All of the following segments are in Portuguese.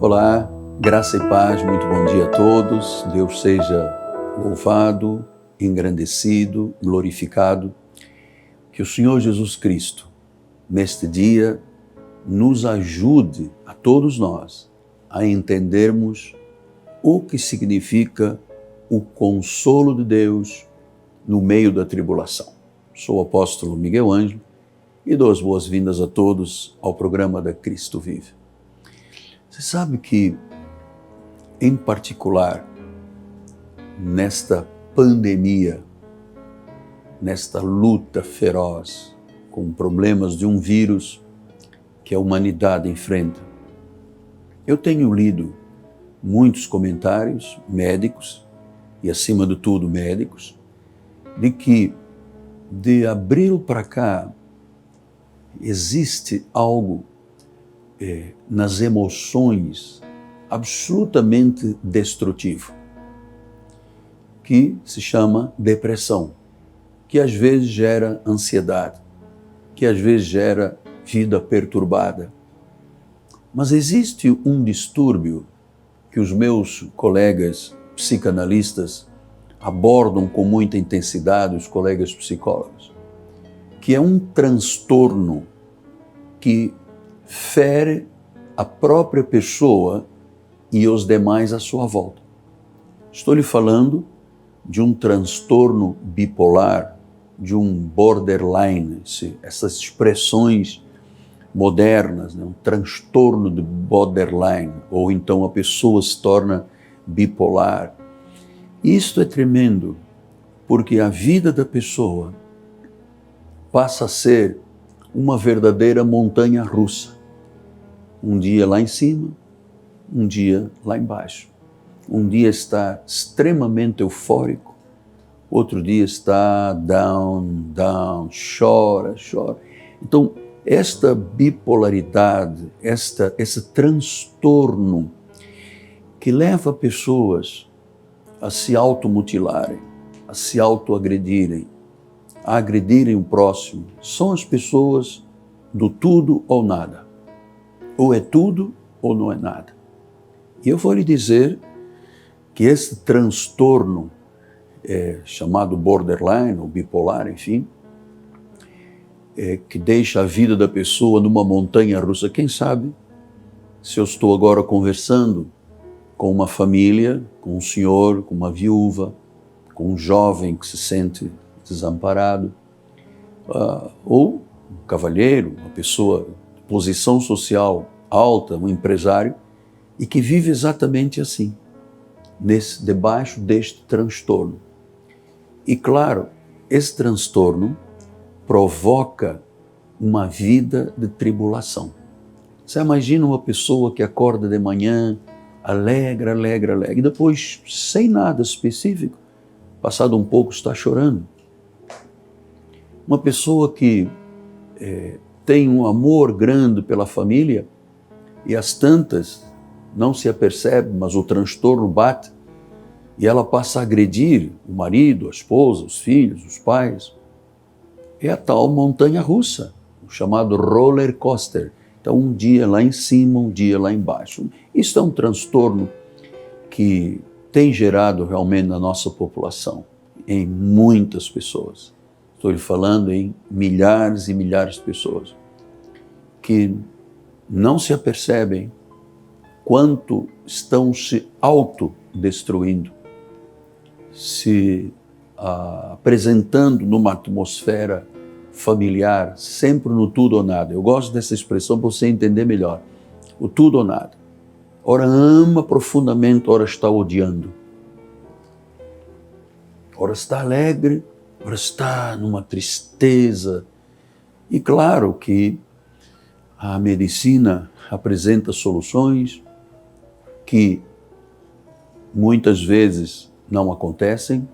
Olá, graça e paz, muito bom dia a todos. Deus seja louvado, engrandecido, glorificado. Que o Senhor Jesus Cristo, neste dia, nos ajude a todos nós a entendermos o que significa o consolo de Deus no meio da tribulação. Sou o apóstolo Miguel Ângelo e dou as boas-vindas a todos ao programa da Cristo Vive. Você sabe que, em particular, nesta pandemia, nesta luta feroz com problemas de um vírus que a humanidade enfrenta, eu tenho lido muitos comentários médicos, e acima de tudo médicos, de que de abril para cá existe algo nas emoções absolutamente destrutivo, que se chama depressão, que às vezes gera ansiedade, que às vezes gera vida perturbada. Mas existe um distúrbio que os meus colegas psicanalistas abordam com muita intensidade, os colegas psicólogos, que é um transtorno que fere a própria pessoa e os demais à sua volta. Estou lhe falando de um transtorno bipolar, de um borderline, essas expressões modernas, né? Um transtorno de borderline, ou então a pessoa se torna bipolar. Isto é tremendo, porque a vida da pessoa passa a ser uma verdadeira montanha-russa. Um dia lá em cima, um dia lá embaixo. Um dia está extremamente eufórico, outro dia está down, chora. Então, esta bipolaridade, esse transtorno que leva pessoas a se automutilarem, a se autoagredirem, a agredirem o próximo, são as pessoas do tudo ou nada. Ou é tudo ou não é nada. E eu vou lhe dizer que esse transtorno, chamado borderline ou bipolar, enfim, que deixa a vida da pessoa numa montanha-russa. Quem sabe, se eu estou agora conversando com uma família, com um senhor, com uma viúva, com um jovem que se sente desamparado, ou um cavalheiro, uma pessoa de posição social alta, um empresário, e que vive exatamente assim, debaixo deste transtorno. E claro, esse transtorno provoca uma vida de tribulação. Você imagina uma pessoa que acorda de manhã, alegre, e depois, sem nada específico, passado um pouco está chorando. Uma pessoa que tem um amor grande pela família e as tantas não se apercebe, mas o transtorno bate e ela passa a agredir o marido, a esposa, os filhos, os pais. É a tal montanha-russa, o chamado roller coaster. Então, um dia lá em cima, um dia lá embaixo. Isso é um transtorno que tem gerado realmente na nossa população, em muitas pessoas. Estou lhe falando em milhares e milhares de pessoas que não se apercebem quanto estão se autodestruindo, se apresentando numa atmosfera familiar, sempre no tudo ou nada. Eu gosto dessa expressão para você entender melhor. O tudo ou nada. Ora ama profundamente, ora está odiando. Ora está alegre, ora está numa tristeza. E claro que a medicina apresenta soluções que muitas vezes não acontecem.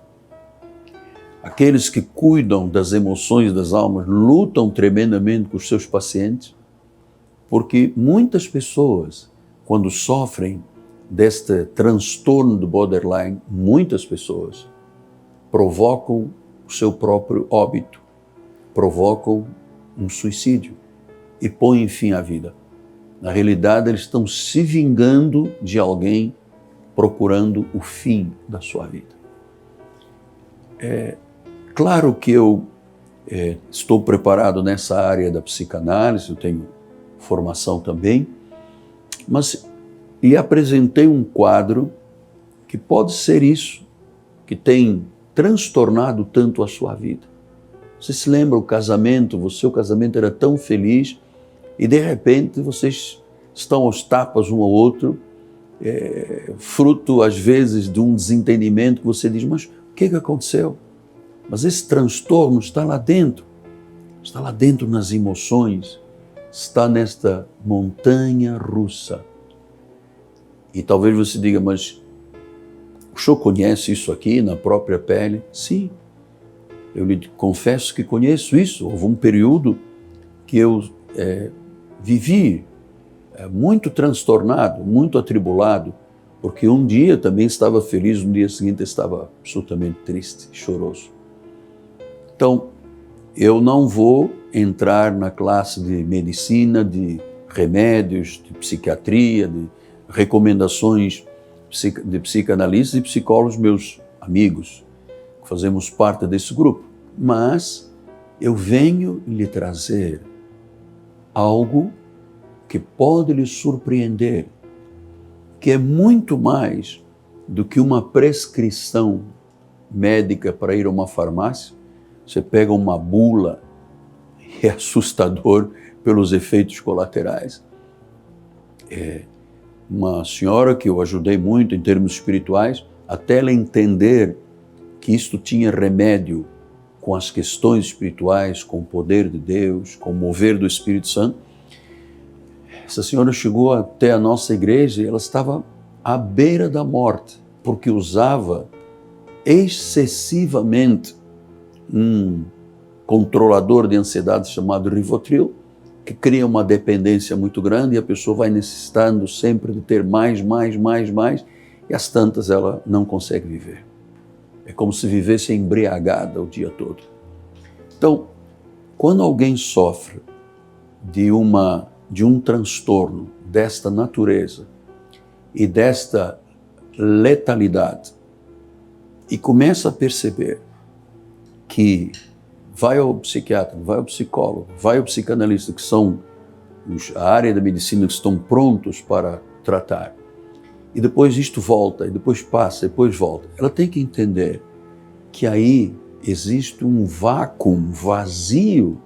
Aqueles que cuidam das emoções das almas lutam tremendamente com os seus pacientes, porque muitas pessoas, quando sofrem deste transtorno do borderline, muitas pessoas provocam o seu próprio óbito, provocam um suicídio e põem fim à vida. Na realidade, eles estão se vingando de alguém procurando o fim da sua vida. Claro que eu estou preparado nessa área da psicanálise, eu tenho formação também, mas apresentei um quadro que pode ser isso, que tem transtornado tanto a sua vida. Você se lembra o casamento, o seu casamento era tão feliz e de repente vocês estão aos tapas um ao outro, fruto às vezes de um desentendimento que você diz, mas o que aconteceu? Mas esse transtorno está lá dentro nas emoções, está nesta montanha russa. E talvez você diga, mas o senhor conhece isso aqui na própria pele? Sim, eu lhe confesso que conheço isso. Houve um período que eu vivi muito transtornado, muito atribulado, porque um dia também estava feliz, no dia seguinte estava absolutamente triste, choroso. Então, eu não vou entrar na classe de medicina, de remédios, de psiquiatria, de recomendações de psicanalistas e psicólogos, meus amigos, que fazemos parte desse grupo. Mas eu venho lhe trazer algo que pode lhe surpreender, que é muito mais do que uma prescrição médica para ir a uma farmácia. Você pega uma bula e é assustador pelos efeitos colaterais. Uma senhora que eu ajudei muito em termos espirituais, até ela entender que isto tinha remédio com as questões espirituais, com o poder de Deus, com o mover do Espírito Santo. Essa senhora chegou até a nossa igreja e ela estava à beira da morte, porque usava excessivamente um controlador de ansiedade chamado Rivotril, que cria uma dependência muito grande e a pessoa vai necessitando sempre de ter mais, e às tantas ela não consegue viver. É como se vivesse embriagada o dia todo. Então, quando alguém sofre de um transtorno desta natureza e desta letalidade e começa a perceber que vai ao psiquiatra, vai ao psicólogo, vai ao psicanalista, que são a área da medicina que estão prontos para tratar, e depois isto volta, e depois passa, e depois volta. Ela tem que entender que aí existe um vácuo, um vazio,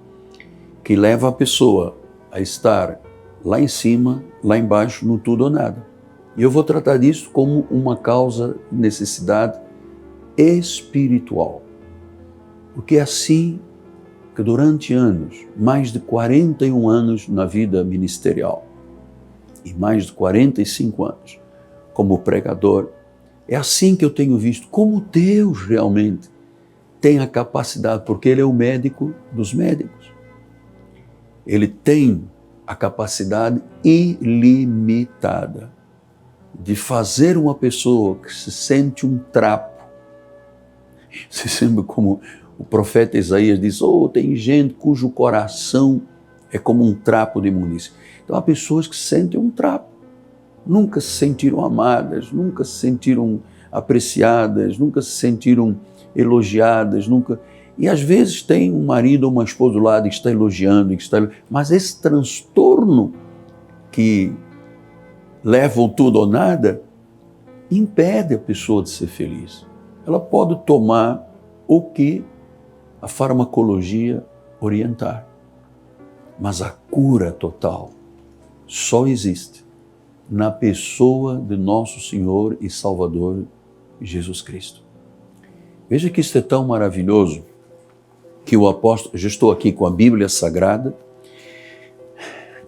que leva a pessoa a estar lá em cima, lá embaixo, no tudo ou nada. E eu vou tratar disso como uma causa, necessidade espiritual. Porque é assim que durante anos, mais de 41 anos na vida ministerial e mais de 45 anos como pregador, é assim que eu tenho visto como Deus realmente tem a capacidade, porque Ele é o médico dos médicos. Ele tem a capacidade ilimitada de fazer uma pessoa que se sente um trapo. Você sente como o profeta Isaías diz, tem gente cujo coração é como um trapo de imundícia. Então há pessoas que se sentem um trapo, nunca se sentiram amadas, nunca se sentiram apreciadas, nunca se sentiram elogiadas, E às vezes tem um marido ou uma esposa do lado que está elogiando, mas esse transtorno que leva o tudo ou nada impede a pessoa de ser feliz. Ela pode tomar o que a farmacologia orientar, mas a cura total só existe na pessoa de nosso Senhor e Salvador Jesus Cristo. Veja que isso é tão maravilhoso que o apóstolo, já estou aqui com a Bíblia Sagrada,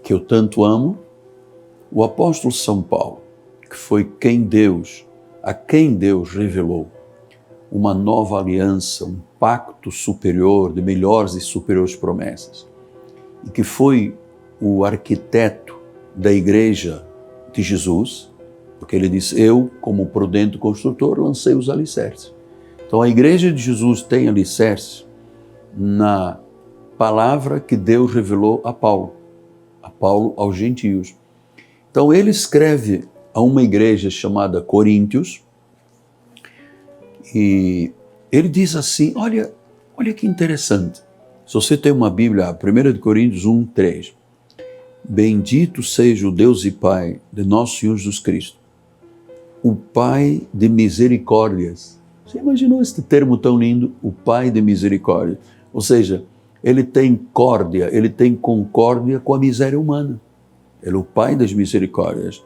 que eu tanto amo, o apóstolo São Paulo, que foi a quem Deus revelou uma nova aliança, um pacto superior, de melhores e superiores promessas, e que foi o arquiteto da igreja de Jesus, porque ele disse, eu, como prudente construtor, lancei os alicerces. Então a igreja de Jesus tem alicerces na palavra que Deus revelou a Paulo aos gentios. Então ele escreve a uma igreja chamada Coríntios, e ele diz assim, olha que interessante. Se você tem uma Bíblia, 1 Coríntios 1, 3. Bendito seja o Deus e Pai de nosso Senhor Jesus Cristo, o Pai de misericórdias. Você imaginou este termo tão lindo? O Pai de misericórdia. Ou seja, ele tem concórdia com a miséria humana. Ele é o Pai das misericórdias.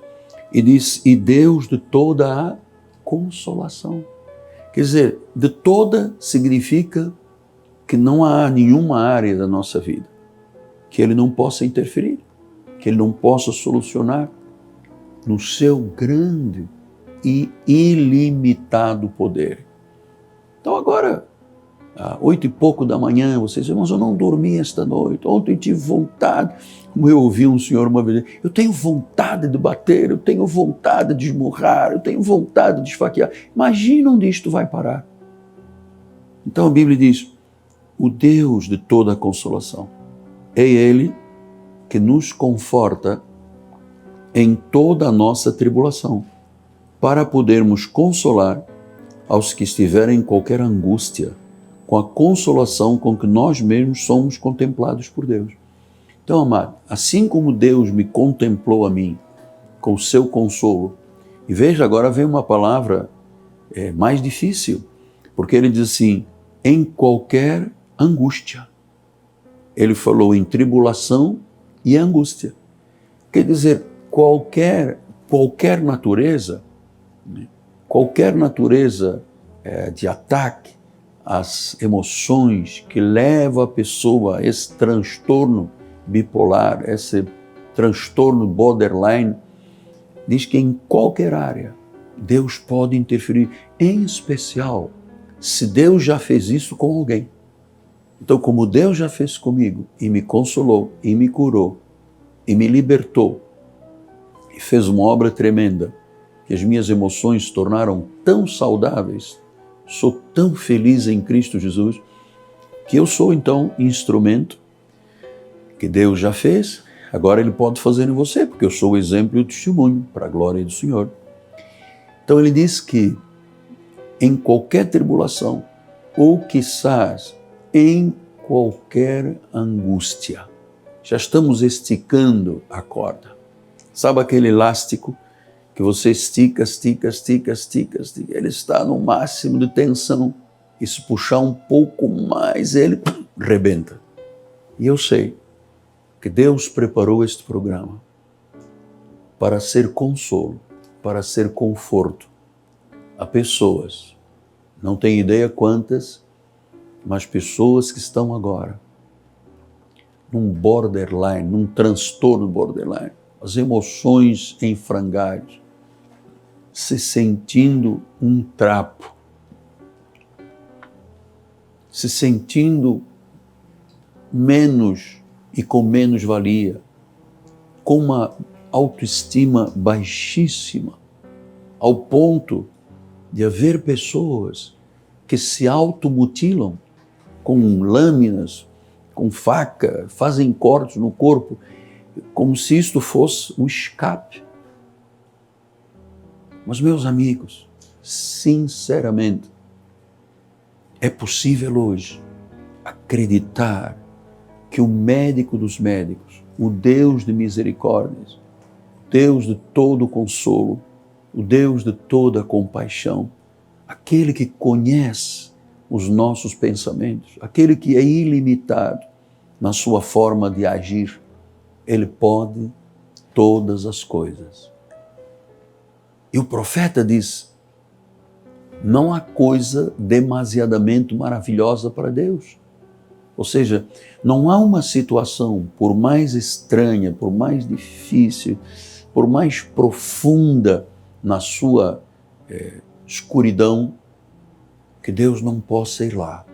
E diz, e Deus de toda a consolação. Quer dizer, de toda significa que não há nenhuma área da nossa vida que ele não possa interferir, que ele não possa solucionar no seu grande e ilimitado poder. Então agora, às 8 e pouco da manhã, vocês dizem, mas eu não dormi esta noite, ontem tive vontade, como eu ouvi um senhor uma vez, eu tenho vontade de bater, eu tenho vontade de esmurrar, eu tenho vontade de esfaquear. Imagina onde isto vai parar. Então a Bíblia diz, o Deus de toda a consolação, é Ele que nos conforta em toda a nossa tribulação, para podermos consolar aos que estiverem em qualquer angústia, com a consolação com que nós mesmos somos contemplados por Deus. Então, amado, assim como Deus me contemplou a mim, com o seu consolo, e veja, agora vem uma palavra mais difícil, porque ele diz assim, em qualquer angústia. Ele falou em tribulação e angústia. Quer dizer, qualquer natureza de ataque às emoções que leva a pessoa a esse transtorno bipolar, esse transtorno borderline, diz que em qualquer área Deus pode interferir, em especial se Deus já fez isso com alguém. Então, como Deus já fez comigo e me consolou, e me curou, e me libertou, e fez uma obra tremenda, que as minhas emoções se tornaram tão saudáveis, sou tão feliz em Cristo Jesus, que eu sou então instrumento que Deus já fez, agora Ele pode fazer em você, porque eu sou o exemplo e o testemunho para a glória do Senhor. Então ele diz que em qualquer tribulação, ou quizás em qualquer angústia, já estamos esticando a corda. Sabe aquele elástico que você estica, ele está no máximo de tensão, e se puxar um pouco mais, ele rebenta. E eu sei que Deus preparou este programa para ser consolo, para ser conforto a pessoas, não tenho ideia quantas, mas pessoas que estão agora num borderline, num transtorno borderline, as emoções em frangalhos, se sentindo um trapo, se sentindo menos e com menos valia, com uma autoestima baixíssima, ao ponto de haver pessoas que se automutilam com lâminas, com faca, fazem cortes no corpo, como se isto fosse um escape. Mas, meus amigos, sinceramente, é possível hoje acreditar que o médico dos médicos, o Deus de misericórdias, o Deus de todo consolo, o Deus de toda compaixão, aquele que conhece os nossos pensamentos, aquele que é ilimitado na sua forma de agir, Ele pode todas as coisas. E o profeta diz, não há coisa demasiadamente maravilhosa para Deus. Ou seja, não há uma situação, por mais estranha, por mais difícil, por mais profunda na sua escuridão, que Deus não possa ir lá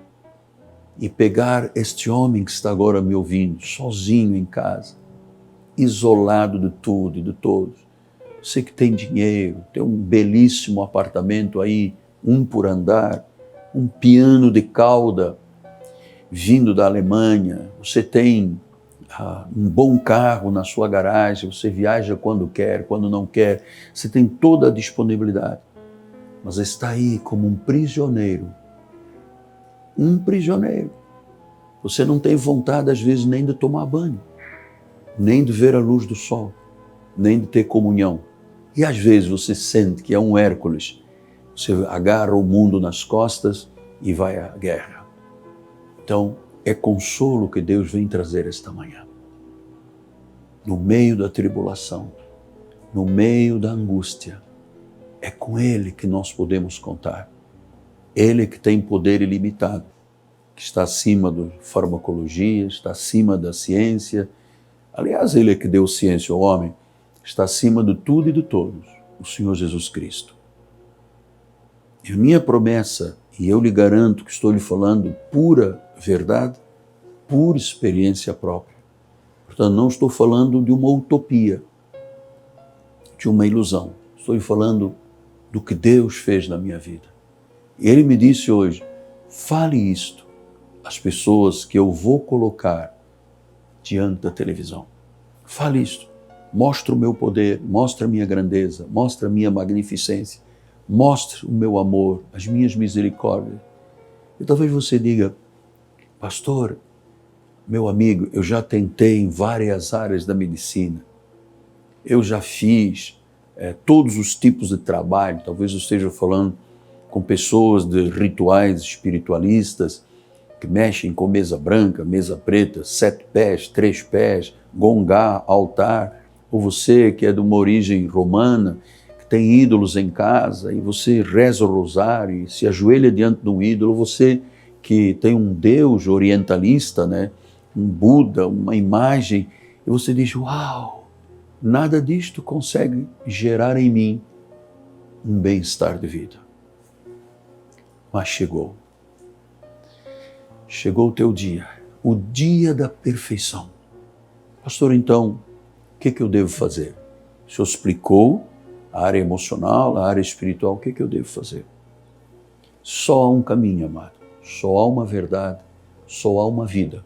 e pegar este homem que está agora me ouvindo, sozinho em casa, isolado de tudo e de todos. Você que tem dinheiro, tem um belíssimo apartamento aí, um por andar, um piano de cauda vindo da Alemanha, você tem um bom carro na sua garagem, você viaja quando quer, quando não quer, você tem toda a disponibilidade, mas está aí como um prisioneiro. Um prisioneiro. Você não tem vontade, às vezes, nem de tomar banho, nem de ver a luz do sol, nem de ter comunhão. E às vezes você sente que é um Hércules. Você agarra o mundo nas costas e vai à guerra. Então, é consolo que Deus vem trazer esta manhã. No meio da tribulação, no meio da angústia, é com Ele que nós podemos contar. Ele que tem poder ilimitado, que está acima da farmacologia, está acima da ciência. Aliás, Ele é que deu ciência ao homem, está acima de tudo e de todos, o Senhor Jesus Cristo. E a minha promessa, e eu lhe garanto que estou lhe falando pura verdade, pura experiência própria. Portanto, não estou falando de uma utopia, de uma ilusão. Estou lhe falando do que Deus fez na minha vida. E Ele me disse hoje, fale isto às pessoas que eu vou colocar diante da televisão. Fale isto. Mostre o meu poder, mostre a minha grandeza, mostre a minha magnificência, mostre o meu amor, as minhas misericórdias. E talvez você diga, pastor, meu amigo, eu já tentei em várias áreas da medicina. Eu já fiz todos os tipos de trabalho. Talvez eu esteja falando com pessoas de rituais espiritualistas que mexem com mesa branca, mesa preta, 7 pés, 3 pés, gongá, altar. Ou você que é de uma origem romana, que tem ídolos em casa e você reza o rosário e se ajoelha diante de um ídolo. Ou você que tem um Deus orientalista, né? Um Buda, uma imagem, e você diz, uau, nada disto consegue gerar em mim um bem-estar de vida. Mas chegou o teu dia, o dia da perfeição. Pastor, então, o que eu devo fazer? O senhor explicou a área emocional, a área espiritual, o que eu devo fazer? Só há um caminho, amado, só há uma verdade, só há uma vida.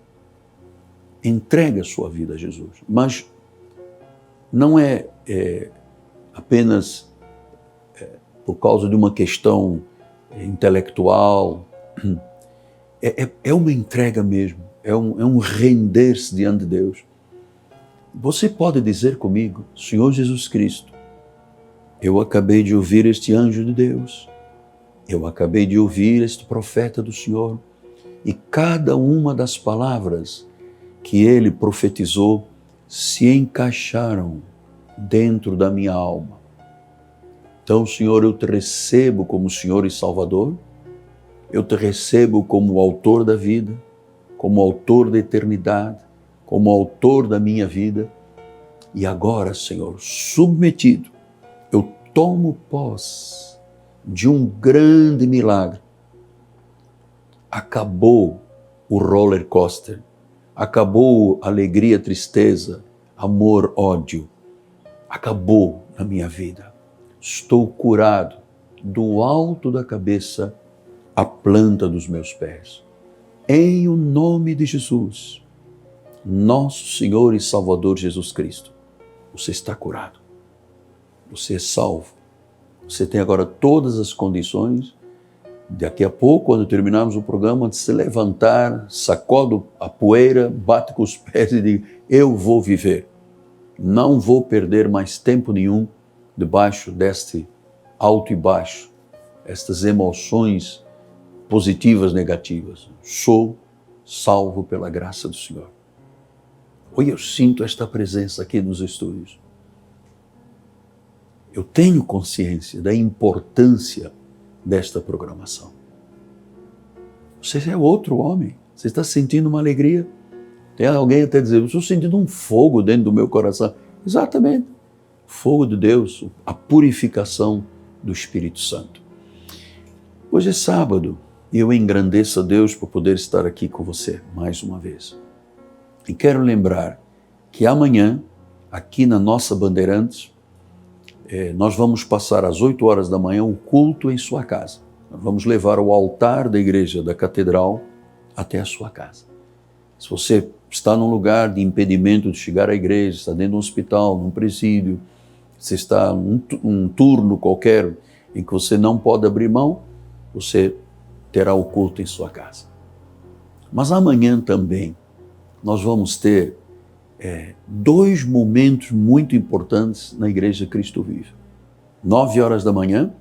Entregue a sua vida a Jesus, mas não é apenas por causa de uma questão intelectual, é uma entrega mesmo, é um render-se diante de Deus. Você pode dizer comigo, Senhor Jesus Cristo, eu acabei de ouvir este anjo de Deus, eu acabei de ouvir este profeta do Senhor, e cada uma das palavras que ele profetizou se encaixaram dentro da minha alma. Então, Senhor, eu te recebo como Senhor e Salvador, eu te recebo como o autor da vida, como autor da eternidade, como autor da minha vida. E agora, Senhor, submetido, eu tomo posse de um grande milagre. Acabou o roller coaster, acabou alegria, tristeza, amor, ódio. Acabou na minha vida. Estou curado do alto da cabeça à planta dos meus pés. Em o nome de Jesus, nosso Senhor e Salvador Jesus Cristo, você está curado. Você é salvo. Você tem agora todas as condições, daqui a pouco, quando terminarmos o programa, de se levantar, sacode a poeira, bate com os pés e diga, eu vou viver. Não vou perder mais tempo nenhum debaixo deste alto e baixo, estas emoções positivas, negativas. Sou salvo pela graça do Senhor. Hoje eu sinto esta presença aqui nos estúdios. Eu tenho consciência da importância desta programação. Você é outro homem. Você está sentindo uma alegria. Tem alguém até dizer, eu estou sentindo um fogo dentro do meu coração. Exatamente. Fogo de Deus, a purificação do Espírito Santo. Hoje é sábado e eu engrandeço a Deus por poder estar aqui com você mais uma vez. E quero lembrar que amanhã, aqui na nossa Bandeirantes, nós vamos passar às 8 horas da manhã o culto em sua casa. Nós vamos levar o altar da igreja da Catedral até a sua casa. Se você está num lugar de impedimento de chegar à igreja, está dentro de um hospital, num presídio, você está num turno qualquer em que você não pode abrir mão, você terá o culto em sua casa. Mas amanhã também nós vamos ter 2 momentos muito importantes na Igreja Cristo Vive. 9 horas da manhã,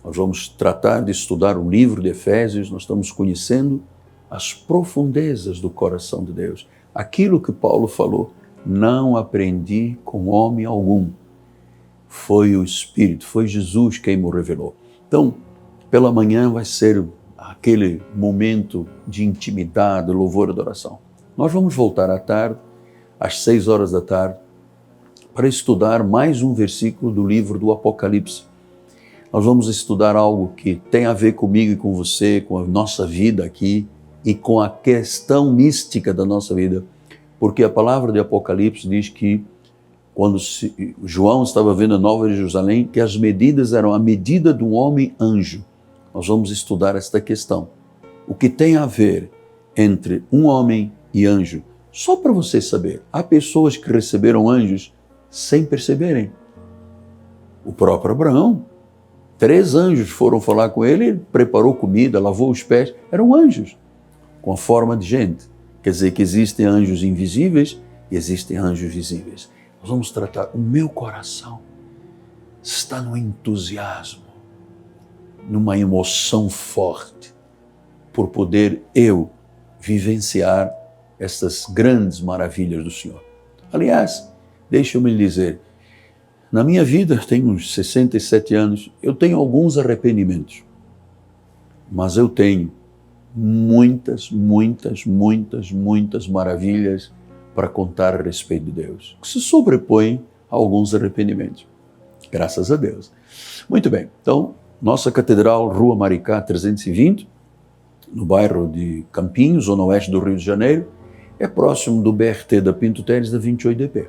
nós vamos tratar de estudar o livro de Efésios, nós estamos conhecendo as profundezas do coração de Deus. Aquilo que Paulo falou, não aprendi com homem algum. Foi o Espírito, foi Jesus quem me revelou. Então, pela manhã vai ser aquele momento de intimidade, louvor e adoração. Nós vamos voltar à tarde, às 6 horas da tarde, para estudar mais um versículo do livro do Apocalipse. Nós vamos estudar algo que tem a ver comigo e com você, com a nossa vida aqui e com a questão mística da nossa vida. Porque a palavra de Apocalipse diz que quando João estava vendo a Nova Jerusalém, que as medidas eram a medida de um homem-anjo. Nós vamos estudar esta questão. O que tem a ver entre um homem e anjo? Só para você saber, há pessoas que receberam anjos sem perceberem. O próprio Abraão, 3 anjos foram falar com ele, ele preparou comida, lavou os pés, eram anjos, com a forma de gente. Quer dizer que existem anjos invisíveis e existem anjos visíveis. Nós vamos tratar, o meu coração está no entusiasmo, numa emoção forte, por poder eu vivenciar estas grandes maravilhas do Senhor. Aliás, deixa-me lhe dizer, na minha vida, tenho uns 67 anos, eu tenho alguns arrependimentos, mas eu tenho muitas maravilhas para contar a respeito de Deus, que se sobrepõem a alguns arrependimentos. Graças a Deus. Muito bem, então, nossa Catedral, Rua Maricá 320, no bairro de Campinhos, zona oeste do Rio de Janeiro, é próximo do BRT da Pinto Teles da 28DP.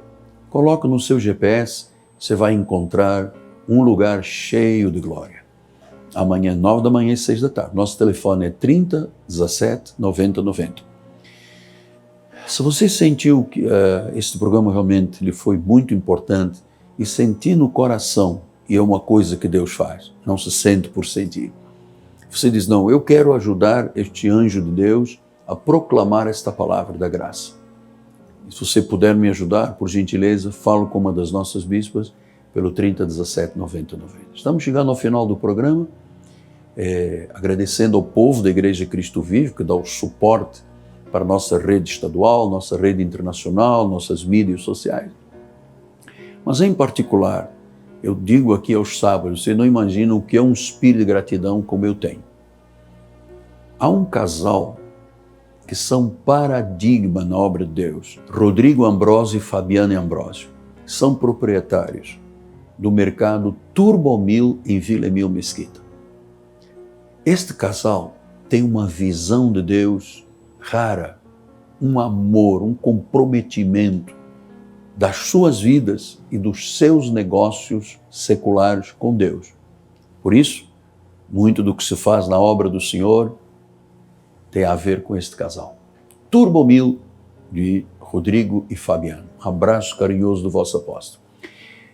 Coloca no seu GPS, você vai encontrar um lugar cheio de glória. Amanhã, 9 da manhã e 6 da tarde. Nosso telefone é 30 17 90 90. Se você sentiu que este programa realmente lhe foi muito importante e sentir no coração, e é uma coisa que Deus faz, não se sente por sentir. Você diz, não, eu quero ajudar este anjo de Deus a proclamar esta palavra da graça. E se você puder me ajudar, por gentileza, falo com uma das nossas bispas pelo 30 17 90 90. Estamos chegando ao final do programa, agradecendo ao povo da Igreja Cristo Vive, que dá o suporte para a nossa rede estadual, nossa rede internacional, nossas mídias sociais. Mas em particular, eu digo aqui aos sábados, você não imagina o que é um espírito de gratidão como eu tenho. Há um casal que são paradigma na obra de Deus, Rodrigo Ambrosio e Fabiane Ambrosio, são proprietários do mercado Turbomil em Vila Emil Mesquita. Este casal tem uma visão de Deus rara, um amor, um comprometimento das suas vidas e dos seus negócios seculares com Deus. Por isso, muito do que se faz na obra do Senhor tem a ver com este casal. Turbomil, de Rodrigo e Fabiano. Um abraço carinhoso do vosso apóstolo.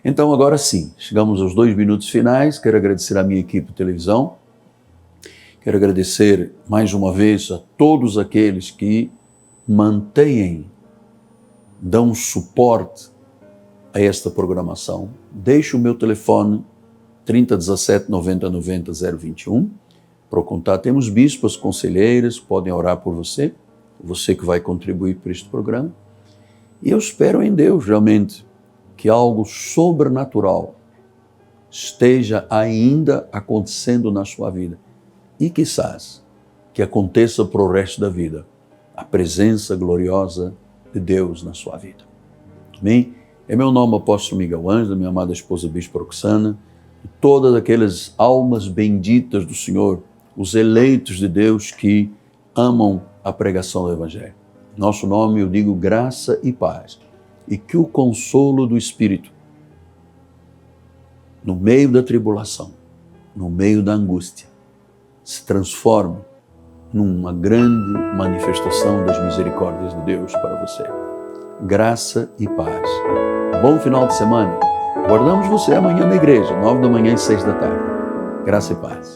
Então, agora sim, chegamos aos 2 minutos finais. Quero agradecer à minha equipe de televisão. Quero agradecer mais uma vez a todos aqueles que dão suporte a esta programação. Deixe o meu telefone 30 17 90 90 021 para o contato. Temos bispas, conselheiras, podem orar por você, você que vai contribuir para este programa. E eu espero em Deus realmente que algo sobrenatural esteja ainda acontecendo na sua vida. E quizás que aconteça para o resto da vida a presença gloriosa de Deus na sua vida. Amém? É meu nome, apóstolo Miguel Ângelo, minha amada esposa Bispa Roxana, e todas aquelas almas benditas do Senhor, os eleitos de Deus que amam a pregação do Evangelho. Nosso nome, eu digo graça e paz, e que o consolo do Espírito, no meio da tribulação, no meio da angústia, se transforme numa grande manifestação das misericórdias de Deus para você. Graça e paz. Bom final de semana. Aguardamos você amanhã na igreja, 9 da manhã e 6 da tarde. Graça e paz.